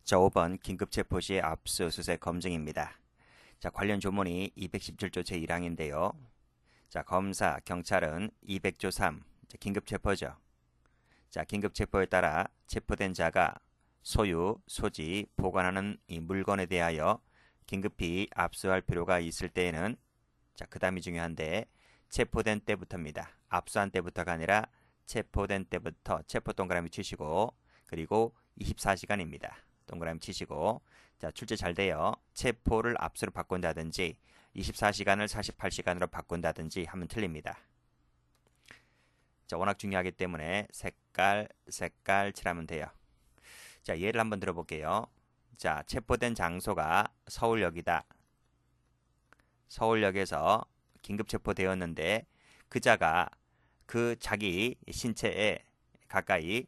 자, 5번 긴급체포 시 압수수색 검증입니다. 자, 관련 조문이 217조 제1항인데요. 자, 검사, 경찰은 200조 3, 긴급체포죠. 자, 긴급체포에 따라 체포된 자가 소유, 소지, 보관하는 이 물건에 대하여 긴급히 압수할 필요가 있을 때에는 자, 그 다음이 중요한데 체포된 때부터입니다. 압수한 때부터가 아니라 체포된 때부터 체포 동그라미 치시고 그리고 24시간입니다. 동그라미 치시고 자, 출제 잘 돼요. 체포를 압수로 바꾼다든지 24시간을 48시간으로 바꾼다든지 하면 틀립니다. 자, 워낙 중요하기 때문에 색깔 칠하면 돼요. 자, 예를 한번 들어볼게요. 자, 체포된 장소가 서울역이다. 서울역에서 긴급 체포되었는데 그자가 그 자기 신체에 가까이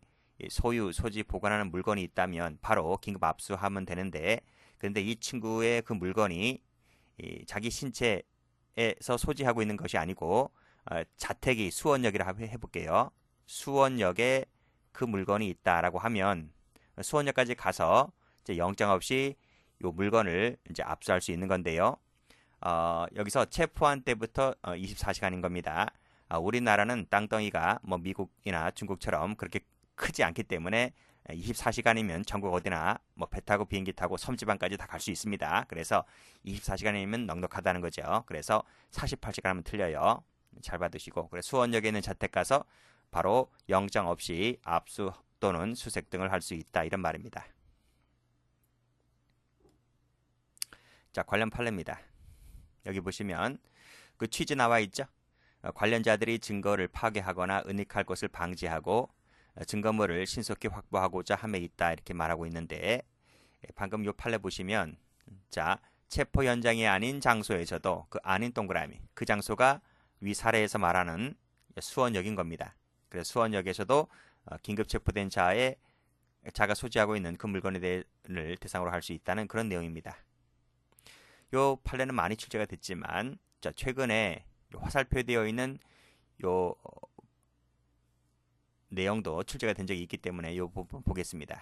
소유, 소지, 보관하는 물건이 있다면 바로 긴급 압수하면 되는데 그런데 이 친구의 그 물건이 자기 신체에서 소지하고 있는 것이 아니고 자택이 수원역이라 해볼게요. 수원역에 그 물건이 있다라고 하면 수원역까지 가서 이제 영장 없이 이 물건을 이제 압수할 수 있는 건데요. 여기서 체포한 때부터 24시간인 겁니다. 우리나라는 땅덩이가 뭐 미국이나 중국처럼 그렇게 크지 않기 때문에 24시간이면 전국 어디나 뭐 배 타고 비행기 타고 섬지방까지 다 갈 수 있습니다. 그래서 24시간이면 넉넉하다는 거죠. 그래서 48시간 하면 틀려요. 잘 받으시고 그래서 수원역에 있는 자택 가서 바로 영장 없이 압수 또는 수색 등을 할 수 있다 이런 말입니다. 자, 관련 판례입니다. 여기 보시면 그 취지 나와 있죠. 관련자들이 증거를 파괴하거나 은닉할 것을 방지하고 증거물을 신속히 확보하고자 함에 있다 이렇게 말하고 있는데 방금 요 판례 보시면 자, 체포 현장이 아닌 장소에서도 그 아닌 동그라미 그 장소가 위 사례에서 말하는 수원역인 겁니다. 그래서 수원역에서도 긴급 체포된 자가 소지하고 있는 그 물건을 대상으로 할 수 있다는 그런 내용입니다. 요 판례는 많이 출제가 됐지만 자, 최근에 화살표되어 있는 요 내용도 출제가 된 적이 있기 때문에 요 부분 보겠습니다.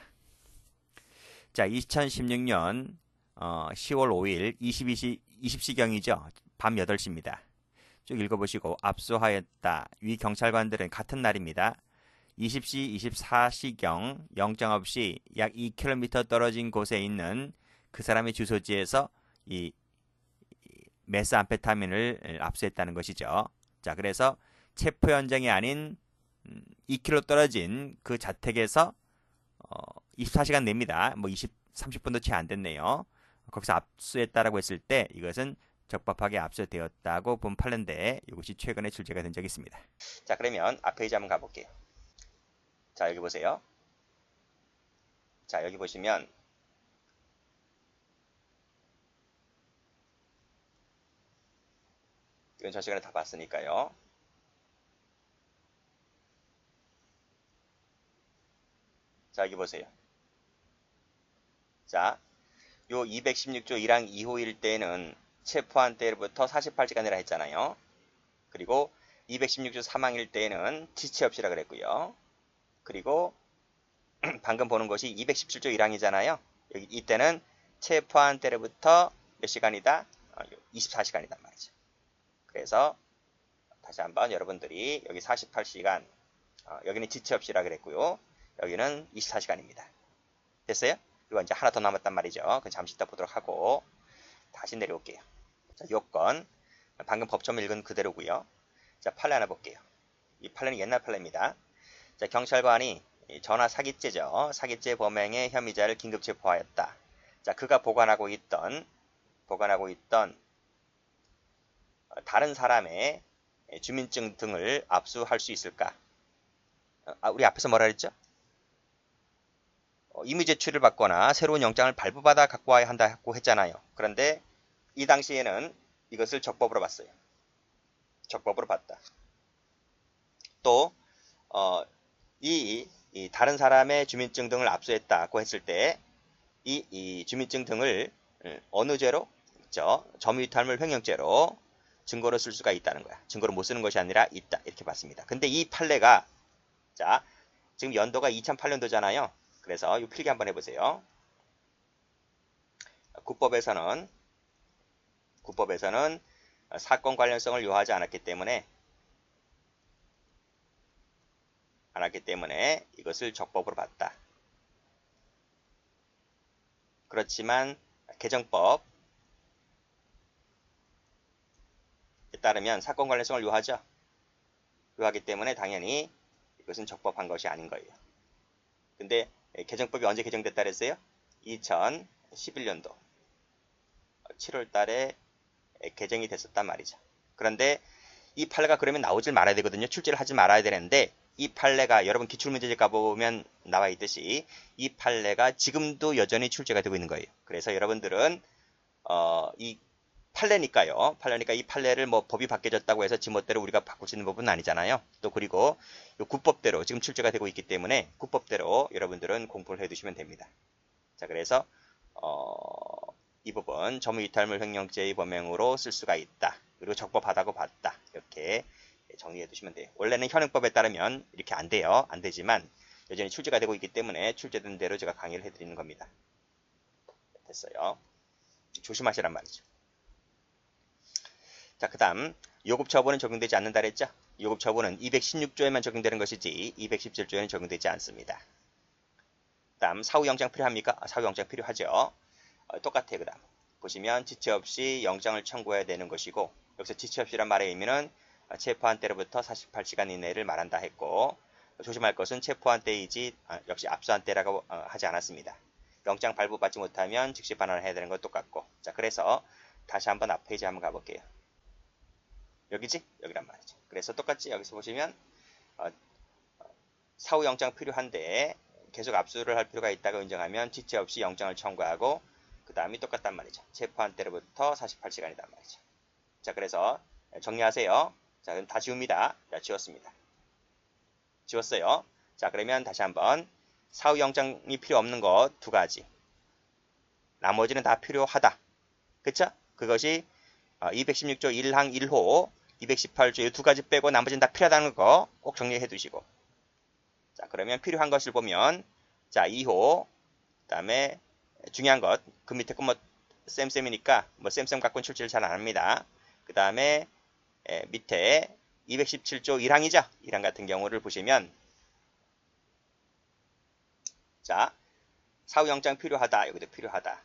자, 2016년 10월 5일 20시경이죠. 밤 8시입니다. 쭉 읽어보시고 압수하였다. 위 경찰관들은 같은 날입니다. 20시 24시경 영장 없이 약 2km 떨어진 곳에 있는 그 사람의 주소지에서 이 메스암페타민을 압수했다는 것이죠. 자, 그래서 체포 현장이 아닌 2km 떨어진 그 자택에서 24시간 냅니다. 뭐 30분도 채 안 됐네요. 거기서 압수했다라고 했을 때 이것은 적법하게 압수되었다고 본 판례인데 이것이 최근에 출제가 된 적이 있습니다. 자, 그러면 앞 페이지 한번 가볼게요. 자, 여기 보세요. 자, 여기 보시면 이건 저 시간에 다 봤으니까요. 자, 여기 보세요. 자, 요 216조 1항 2호일 때는 체포한 때부터 48시간이라 했잖아요. 그리고 216조 3항일 때는 지체 없이라 그랬고요. 그리고 방금 보는 것이 217조 1항이잖아요. 여기 이때는 체포한 때부터 몇 시간이다? 24시간이란 말이죠. 그래서 다시 한번 여러분들이 여기 48시간, 여기는 지체 없이라 그랬고요. 여기는 24시간입니다. 됐어요? 이거 이제 하나 더 남았단 말이죠. 그건 잠시 이따 보도록 하고 다시 내려올게요. 자, 요건 방금 법점 읽은 그대로고요. 자, 판례 하나 볼게요. 이 판례는 옛날 판례입니다. 자, 경찰관이 전화 사기죄죠. 사기죄 범행의 혐의자를 긴급 체포하였다. 자, 그가 보관하고 있던 다른 사람의 주민증 등을 압수할 수 있을까? 우리 앞에서 뭐라 그랬죠? 임의 제출을 받거나 새로운 영장을 발부받아 갖고 와야 한다고 했잖아요. 그런데 이 당시에는 이것을 적법으로 봤어요. 적법으로 봤다. 또 이 다른 사람의 주민증 등을 압수했다고 했을 때 이 주민증 등을 어느 죄로? 점유이탈물 횡령죄로 증거로 쓸 수가 있다는 거야. 증거로 못 쓰는 것이 아니라 있다. 이렇게 봤습니다. 근데 이 판례가 자, 지금 연도가 2008년도잖아요. 그래서 이 필기 한번 해보세요. 구법에서는 사건 관련성을 요하지 않았기 때문에 이것을 적법으로 봤다. 그렇지만 개정법에 따르면 사건 관련성을 요하기 때문에 당연히 이것은 적법한 것이 아닌 거예요. 근데 개정법이 언제 개정됐다 그랬어요? 2011년도 7월 달에 개정이 됐었단 말이죠. 그런데 이 판례가 그러면 나오질 말아야 되거든요. 출제를 하지 말아야 되는데 이 판례가 여러분 기출문제집 가보면 나와 있듯이 이 판례가 지금도 여전히 출제가 되고 있는 거예요. 그래서 여러분들은 이 판례니까요. 이 판례를 뭐 법이 바뀌어졌다고 해서 지멋대로 우리가 바꿀 수 있는 법은 아니잖아요. 또 그리고 국법대로 지금 출제가 되고 있기 때문에 국법대로 여러분들은 공부를 해두시면 됩니다. 자, 그래서 이 부분 점유이탈물 횡령죄의 범행으로 쓸 수가 있다. 그리고 적법하다고 봤다. 이렇게 정리해 두시면 돼요. 원래는 현행법에 따르면 이렇게 안 돼요. 안 되지만 여전히 출제가 되고 있기 때문에 출제된 대로 제가 강의를 해드리는 겁니다. 됐어요. 조심하시란 말이죠. 자, 그 다음 요급처분은 적용되지 않는다 그랬죠? 요급처분은 216조에만 적용되는 것이지 217조에는 적용되지 않습니다. 그 다음 사후영장 필요합니까? 사후영장 필요하죠. 똑같아요. 그 다음 보시면 지체 없이 영장을 청구해야 되는 것이고, 여기서 지체 없이란 말의 의미는 체포한 때로부터 48시간 이내를 말한다 했고, 조심할 것은 체포한 때이지 역시 압수한 때라고 하지 않았습니다. 영장 발부받지 못하면 즉시 반환을 해야 되는 것 똑같고. 자, 그래서 다시 한번 앞 페이지 한번 가볼게요. 여기지? 여기란 말이죠. 그래서 똑같이 여기서 보시면 사후영장 필요한데 계속 압수를 할 필요가 있다고 인정하면 지체 없이 영장을 청구하고, 그 다음이 똑같단 말이죠. 체포한 때로부터 48시간이란 말이죠. 자, 그래서 정리하세요. 자, 그럼 다 지웁니다. 자, 지웠습니다. 지웠어요. 자, 그러면 다시 한번 사후영장이 필요 없는 것 두 가지. 나머지는 다 필요하다. 그쵸? 그것이 216조 1항 1호, 218조 이 두 가지 빼고 나머지는 다 필요하다는 거 꼭 정리해 두시고. 자, 그러면 필요한 것을 보면, 자, 2호, 그 다음에 중요한 것, 그 밑에 거 뭐 쌤이니까 뭐 쌤 갖고는 출제를 잘 안 합니다. 그 다음에 밑에 217조 1항이죠. 1항 같은 경우를 보시면, 자, 사후영장 필요하다. 여기도 필요하다.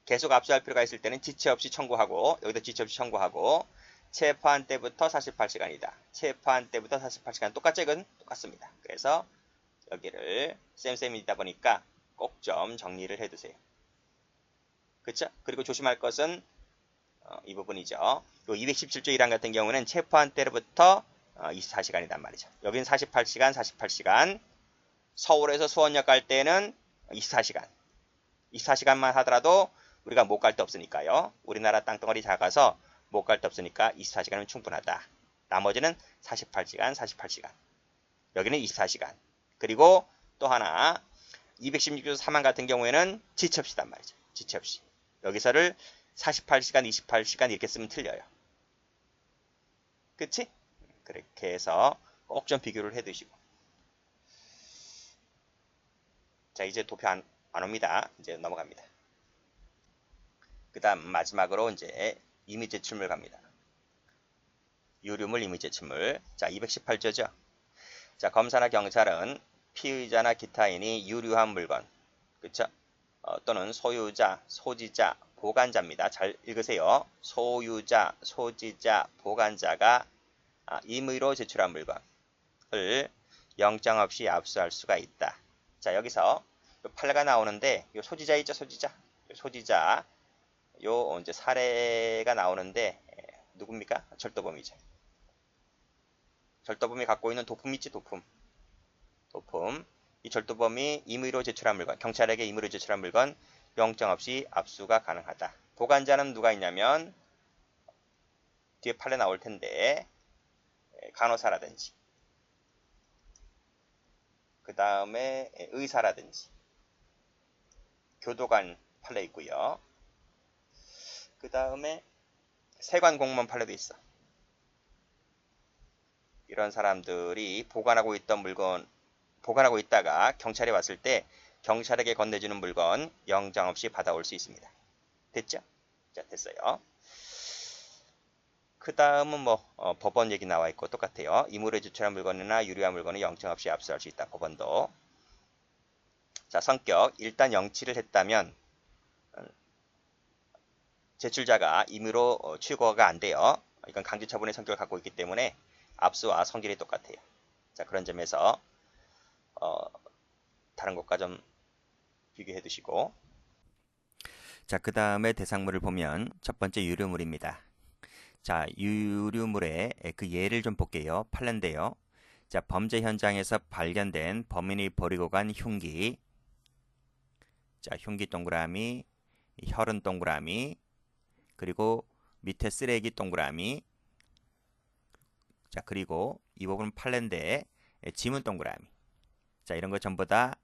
계속 압수할 필요가 있을 때는 지체 없이 청구하고, 여기도 지체 없이 청구하고, 체포한 때부터 48시간이다. 체포한 때부터 48시간 똑같죠? 이건 똑같습니다. 그래서 여기를 쌤이다 보니까 꼭 좀 정리를 해두세요. 그쵸? 그리고 조심할 것은 이 부분이죠. 요 217조 1항 같은 경우는 체포한 때로부터 24시간이란 말이죠. 여기는 48시간. 서울에서 수원역 갈 때는 24시간. 24시간만 하더라도 우리가 못 갈 데 없으니까요. 우리나라 땅덩어리 작아서 못 갈 데 없으니까 24시간은 충분하다. 나머지는 48시간. 여기는 24시간. 그리고 또 하나 216조 3항 같은 경우에는 지체 없이단 말이죠. 지체 없이. 여기서를 48시간, 28시간 이렇게 쓰면 틀려요. 그치? 그렇게 해서 꼭 좀 비교를 해 두시고. 자, 이제 도표 안 옵니다. 이제 넘어갑니다. 그 다음 마지막으로 이제 임의 제출물 갑니다. 유류물 임의 제출물. 자, 218조죠. 자, 검사나 경찰은 피의자나 기타인이 유류한 물건, 그쵸? 또는 소유자, 소지자, 보관자입니다. 잘 읽으세요. 소유자, 소지자, 보관자가 임의로 제출한 물건을 영장 없이 압수할 수가 있다. 자, 여기서 판례가 나오는데, 요 소지자 있죠? 소지자. 요 이제 사례가 나오는데, 누굽니까? 절도범이죠. 절도범이 갖고 있는 도품 있지? 도품. 이 절도범이 임의로 제출한 물건, 경찰에게 임의로 제출한 물건 영장 없이 압수가 가능하다. 보관자는 누가 있냐면 뒤에 판례 나올 텐데 간호사라든지, 그 다음에 의사라든지, 교도관 판례 있고요. 그 다음에 세관 공무원 판례도 있어. 이런 사람들이 보관하고 있다가 경찰에 왔을 때 경찰에게 건네주는 물건 영장 없이 받아올 수 있습니다. 됐죠? 자, 됐어요. 그 다음은 뭐 법원 얘기 나와 있고 똑같아요. 임의로 제출한 물건이나 유료한 물건을 영장 없이 압수할 수 있다. 법원도. 자, 성격. 일단 영치를 했다면 제출자가 임의로 취고가 안 돼요. 이건 강제처분의 성격을 갖고 있기 때문에 압수와 성질이 똑같아요. 자, 그런 점에서 다른 것과 좀 비교해 두시고. 자, 그 다음에 대상물을 보면 첫 번째 유료물입니다. 자, 유료물의 그 예를 좀 볼게요. 판례인데요. 자, 범죄 현장에서 발견된 범인이 버리고 간 흉기. 자, 흉기 동그라미, 혈흔 동그라미, 그리고 밑에 쓰레기 동그라미. 자, 그리고 이 부분은 판례인데 지문 동그라미. 자, 이런 거 전부 다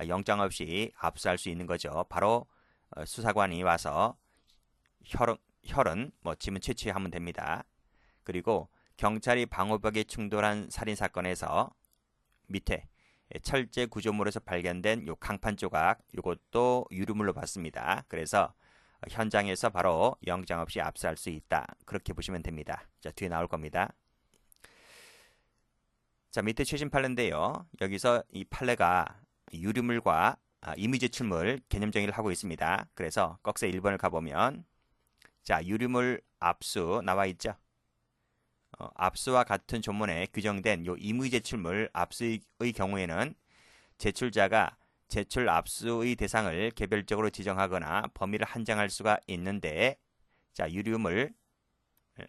영장 없이 압수할 수 있는 거죠. 바로 수사관이 와서 혈흔 뭐 지문 채취하면 됩니다. 그리고 경찰이 방호벽에 충돌한 살인 사건에서 밑에 철제 구조물에서 발견된 요 강판 조각, 요것도 유류물로 봤습니다. 그래서 현장에서 바로 영장 없이 압수할 수 있다. 그렇게 보시면 됩니다. 자, 뒤에 나올 겁니다. 자, 밑에 최신 판례인데요. 여기서 이 판례가 유류물과 임의제출물 개념 정의를 하고 있습니다. 그래서 꺽쇠 1번을 가보면 자, 유류물 압수 나와 있죠. 압수와 같은 조문에 규정된 요 임의제출물 압수의 경우에는 제출자가 제출 압수의 대상을 개별적으로 지정하거나 범위를 한정할 수가 있는데, 자, 유류물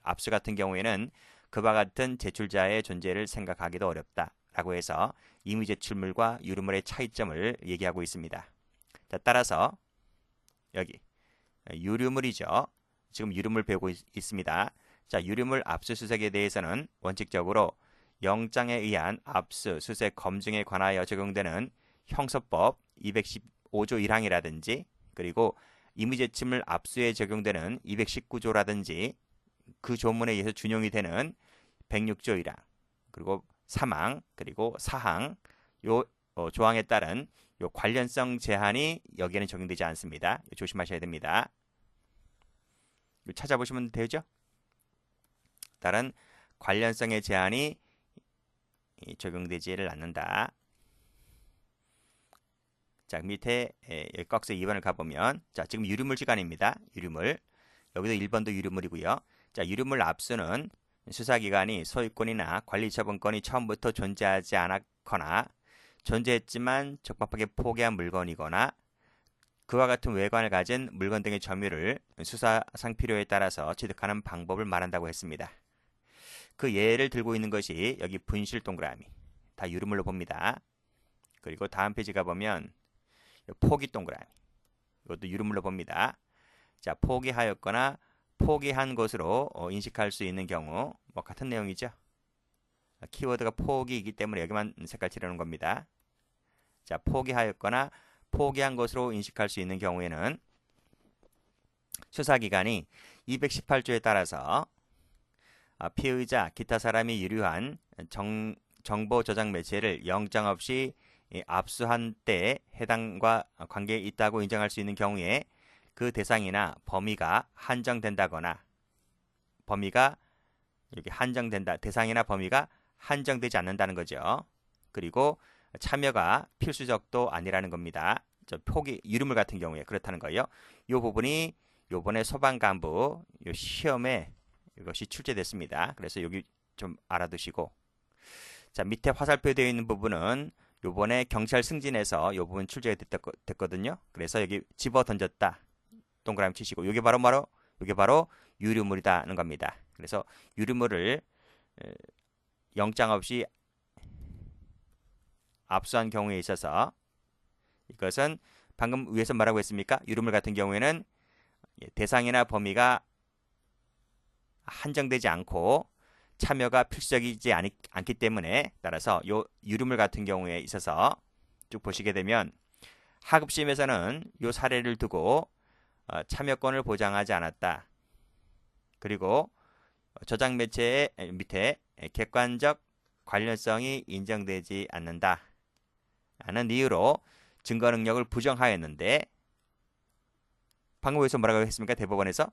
압수 같은 경우에는 그와 같은 제출자의 존재를 생각하기도 어렵다라고 해서 임의제출물과 유류물의 차이점을 얘기하고 있습니다. 자, 따라서 여기 유류물이죠. 지금 유류물 배우고 있습니다. 자, 유류물 압수수색에 대해서는 원칙적으로 영장에 의한 압수수색 검증에 관하여 적용되는 형소법 215조 1항이라든지 그리고 임의제출물 압수에 적용되는 219조라든지 그 조문에 의해서 준용이 되는 106조 1항 그리고 3항 그리고 4항 요 조항에 따른 요 관련성 제한이 여기에는 적용되지 않습니다. 조심하셔야 됩니다. 찾아보시면 되죠? 다른 관련성의 제한이 적용되지를 않는다. 자, 밑에 꺽쇠 2번을 가보면 자, 지금 유류물 시간입니다. 유류물. 여기도 1번도 유류물이고요. 자, 유류물 압수는 수사기관이 소유권이나 관리처분권이 처음부터 존재하지 않았거나 존재했지만 적법하게 포기한 물건이거나 그와 같은 외관을 가진 물건 등의 점유를 수사상 필요에 따라서 취득하는 방법을 말한다고 했습니다. 그 예를 들고 있는 것이 여기 분실 동그라미 다 유류물로 봅니다. 그리고 다음 페이지 가보면 포기 동그라미 이것도 유류물로 봅니다. 자, 포기하였거나 포기한 것으로 인식할 수 있는 경우 뭐 같은 내용이죠. 키워드가 포기이기 때문에 여기만 색깔 칠하는 겁니다. 자, 포기하였거나 포기한 것으로 인식할 수 있는 경우에는 수사기관이 218조에 따라서 피의자, 기타 사람이 유류한 정보 저장 매체를 영장 없이 압수한 때에 해당과 관계에 있다고 인정할 수 있는 경우에 그 대상이나 범위가 한정된다거나 범위가 여기 한정된다. 대상이나 범위가 한정되지 않는다는 거죠. 그리고 참여가 필수적도 아니라는 겁니다. 저 포기 유류물 같은 경우에 그렇다는 거예요. 이 부분이 요번에 소방간부 요 시험에 이것이 출제됐습니다. 그래서 여기 좀 알아두시고 자, 밑에 화살표 되어 있는 부분은 요번에 경찰 승진에서 요 부분 출제가 됐거든요. 그래서 여기 집어 던졌다. 동그라미 치시고 요게 바로 유류물이다는 겁니다. 그래서 유류물을 영장 없이 압수한 경우에 있어서 이것은 방금 위에서 뭐라고 했습니까? 유류물 같은 경우에는 대상이나 범위가 한정되지 않고 참여가 필수적이지 않기 때문에 따라서 요 유류물 같은 경우에 있어서 쭉 보시게 되면 하급심에서는 요 사례를 두고 참여권을 보장하지 않았다. 그리고 저장 매체의 밑에 객관적 관련성이 인정되지 않는다. 라는 이유로 증거 능력을 부정하였는데 방금 여기서 뭐라고 했습니까? 대법원에서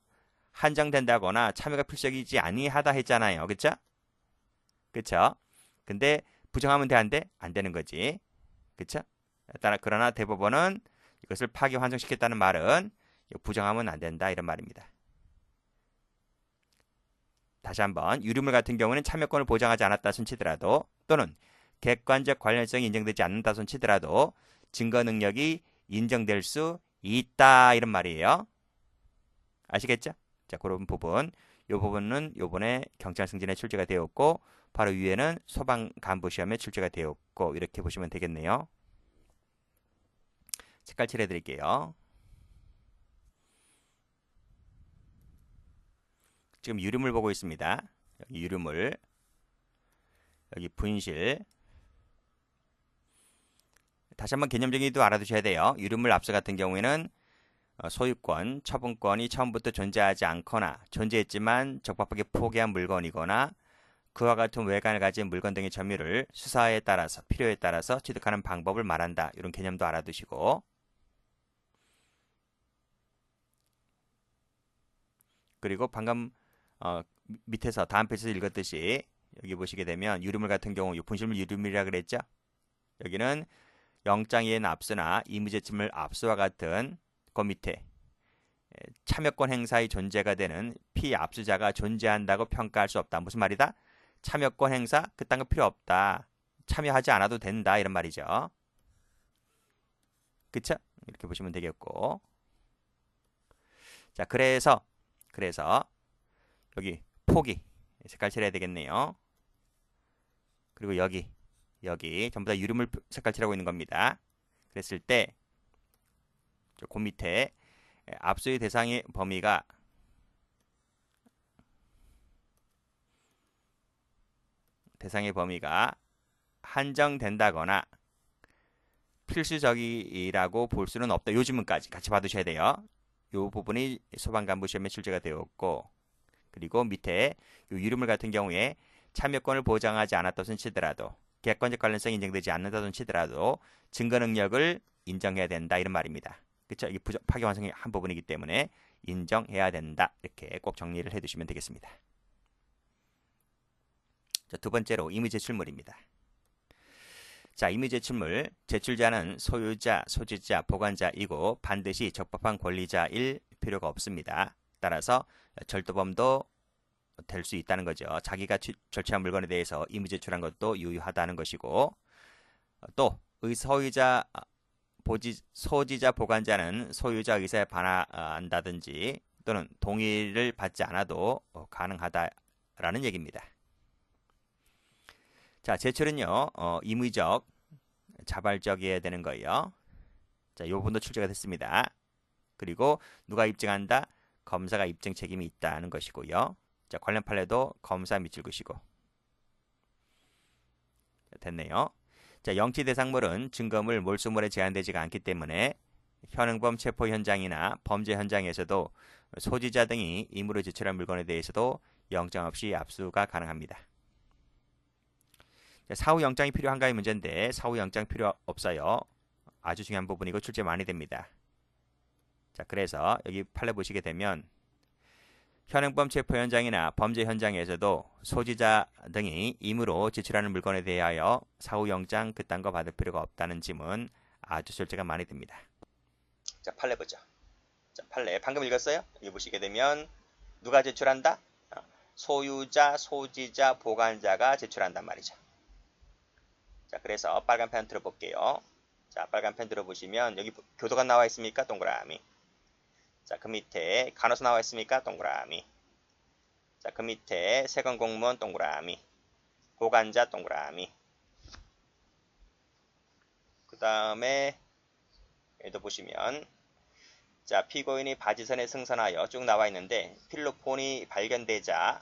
한정된다거나 참여가 필수적이지 아니하다 했잖아요. 그쵸? 그쵸? 근데 부정하면 돼, 안 돼? 안 되는 거지. 그쵸? 그러나 대법원은 이것을 파기 환송시켰다는 말은 부정하면 안 된다 이런 말입니다. 다시 한번 유류물 같은 경우는 참여권을 보장하지 않았다 손치더라도 또는 객관적 관련성이 인정되지 않는다 손치더라도 증거 능력이 인정될 수 있다 이런 말이에요. 아시겠죠? 자, 그런 부분, 이 부분은 요번에 경찰 승진에 출제가 되었고 바로 위에는 소방 간부 시험에 출제가 되었고 이렇게 보시면 되겠네요. 색깔 칠해 드릴게요. 지금 유류물 보고 있습니다. 여기 유류물, 여기 분실. 다시 한번 개념 정의도 알아두셔야 돼요. 유류물 압수 같은 경우에는 소유권, 처분권이 처음부터 존재하지 않거나 존재했지만 적법하게 포기한 물건이거나 그와 같은 외관을 가진 물건 등의 점유를 수사에 따라서 필요에 따라서 취득하는 방법을 말한다. 이런 개념도 알아두시고 그리고 방금 밑에서 다음 페이지에서 읽었듯이 여기 보시게 되면 유류물 같은 경우 분실물 유류물이라 그랬죠. 여기는 영장이행 압수나 임의제침물 압수와 같은 그 밑에 참여권 행사의 존재가 되는 피압수자가 존재한다고 평가할 수 없다. 무슨 말이다? 참여권 행사 그딴 거 필요 없다. 참여하지 않아도 된다 이런 말이죠. 그쵸? 이렇게 보시면 되겠고 자 그래서 여기 포기 색깔 칠해야 되겠네요. 그리고 여기 전부 다 유류물 색깔 칠하고 있는 겁니다. 그랬을 때 그 밑에 압수의 대상의 범위가 한정된다거나 필수적이라고 볼 수는 없다. 요 지문까지 같이 봐두셔야 돼요. 요 부분이 소방간부 시험에 출제가 되었고 그리고 밑에 요 유류물 같은 경우에 참여권을 보장하지 않았다손 치더라도 객관적 관련성이 인정되지 않는다손 치더라도 증거 능력을 인정해야 된다 이런 말입니다. 그렇죠? 이게 파기환송의 한 부분이기 때문에 인정해야 된다. 이렇게 꼭 정리를 해두시면 되겠습니다. 자, 두 번째로 임의제출물입니다. 자, 임의제출물 제출자는 소유자, 소지자, 보관자이고 반드시 적법한 권리자일 필요가 없습니다. 따라서 절도범도 될 수 있다는 거죠. 자기가 절취한 물건에 대해서 임의제출한 것도 유효하다는 것이고 또 소지자 보관자는 소유자 의사에 반한다든지 또는 동의를 받지 않아도 가능하다라는 얘기입니다. 자, 제출은요 임의적, 자발적이어야 되는 거예요. 자, 이 부분도 출제가 됐습니다. 그리고 누가 입증한다? 검사가 입증 책임이 있다는 것이고요. 자, 관련 판례도 검사 미칠 것이고 됐네요. 자, 영치 대상물은 증거물, 몰수물에 제한되지가 않기 때문에 현행범 체포 현장이나 범죄 현장에서도 소지자 등이 임의로 제출한 물건에 대해서도 영장 없이 압수가 가능합니다. 자, 사후 영장이 필요한가의 문제인데 사후 영장 필요 없어요. 아주 중요한 부분이고 출제 많이 됩니다. 자, 그래서 여기 판례 보시게 되면 현행범 체포 현장이나 범죄 현장에서도 소지자 등이 임의로 제출하는 물건에 대하여 사후 영장 그딴 거 받을 필요가 없다는 지문 아주 출제가 많이 됩니다. 자, 판례 보죠. 자, 판례 방금 읽었어요? 여기 보시게 되면 누가 제출한다? 소유자, 소지자, 보관자가 제출한단 말이죠. 자, 그래서 빨간 펜 들어볼게요. 자, 빨간 펜 들어보시면 여기 교도관 나와 있습니까? 동그라미. 자, 그 밑에 간호사 나와 있습니까? 동그라미. 자, 그 밑에 세관 공무원 동그라미. 보관자 동그라미. 그 다음에 여기도 보시면 자, 피고인이 바지선에 승선하여 쭉 나와 있는데 필로폰이 발견되자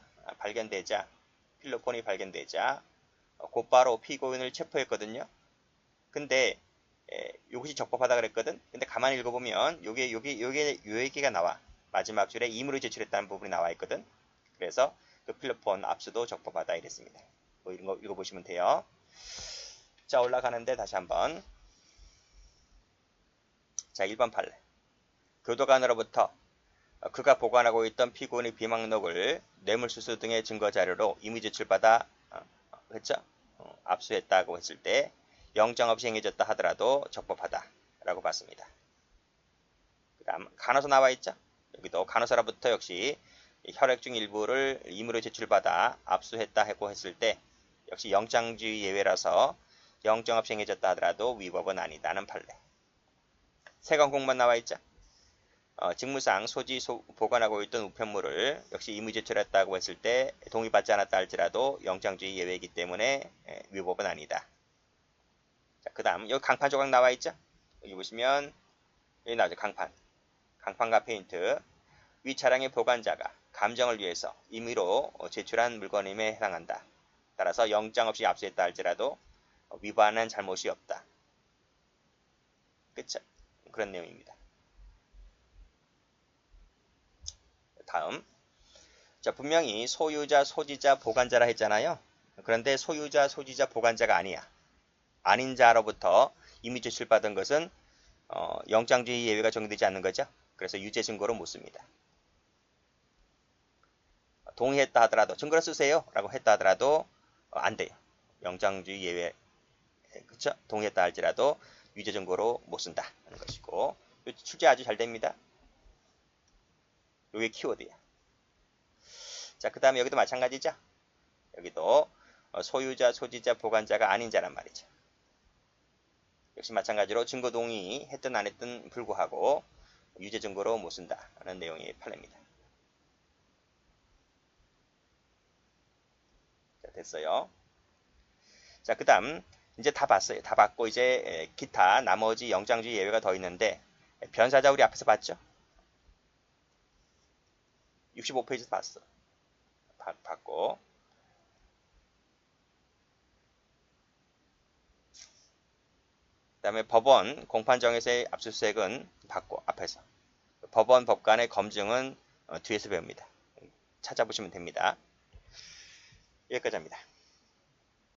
곧바로 피고인을 체포했거든요. 근데 이것이 적법하다 그랬거든. 근데 가만히 읽어보면 요 얘기가 나와. 마지막 줄에 임의로 제출했다는 부분이 나와 있거든. 그래서 그 필로폰 압수도 적법하다 이랬습니다. 뭐 이런 거 읽어보시면 돼요. 자, 올라가는데 다시 한번. 자, 1번 판례. 교도관으로부터 그가 보관하고 있던 피고인의 비망록을 뇌물수수 등의 증거 자료로 임의 제출받아 그렇죠? 압수했다고 했을 때 영장 없이 행해졌다 하더라도 적법하다라고 봤습니다. 그다음 간호사 나와 있죠? 여기도 간호사로부터 역시 혈액 중 일부를 임의로 제출받아 압수했다 하고 했을 때 역시 영장주의 예외라서 영장 없이 행해졌다 하더라도 위법은 아니다는 판례. 세관공무원 나와 있죠? 직무상 소지 보관하고 있던 우편물을 역시 임의 제출했다고 했을 때 동의받지 않았다 할지라도 영장주의 예외이기 때문에 위법은 아니다. 자, 그 다음 여기 강판 조각 나와 있죠? 여기 보시면 여기 나오죠. 강판과 페인트. 위 차량의 보관자가 감정을 위해서 임의로 제출한 물건임에 해당한다. 따라서 영장 없이 압수했다 할지라도 위반한 잘못이 없다. 그쵸? 그런 내용입니다. 다음. 자, 분명히 소유자, 소지자, 보관자라 했잖아요. 그런데 소유자, 소지자, 보관자가 아니야. 아닌 자로부터 임의 제출받은 것은 영장주의 예외가 적용되지 않는 거죠. 그래서 유죄 증거로 못 씁니다. 동의했다 하더라도 증거를 쓰세요 라고 했다 하더라도 안 돼요. 영장주의 예외 그쵸? 동의했다 할지라도 유죄 증거로 못 쓴다 하는 것이고 출제 아주 잘 됩니다. 요게 키워드야. 자, 그 다음에 여기도 마찬가지죠. 여기도 소유자, 소지자, 보관자가 아닌 자란 말이죠. 역시 마찬가지로 증거 동의했든 안 했든 불구하고 유죄 증거로 못 쓴다는 내용의 판례입니다. 자, 됐어요. 자, 그 다음 이제 다 봤어요. 다 봤고 이제 기타 나머지 영장주의 예외가 더 있는데 변사자 우리 앞에서 봤죠? 65페이지에서 봤어. 봤고 그 다음에 법원 공판정에서의 압수수색은 봤고 앞에서 법원 법관의 검증은 뒤에서 배웁니다. 찾아보시면 됩니다. 여기까지 합니다.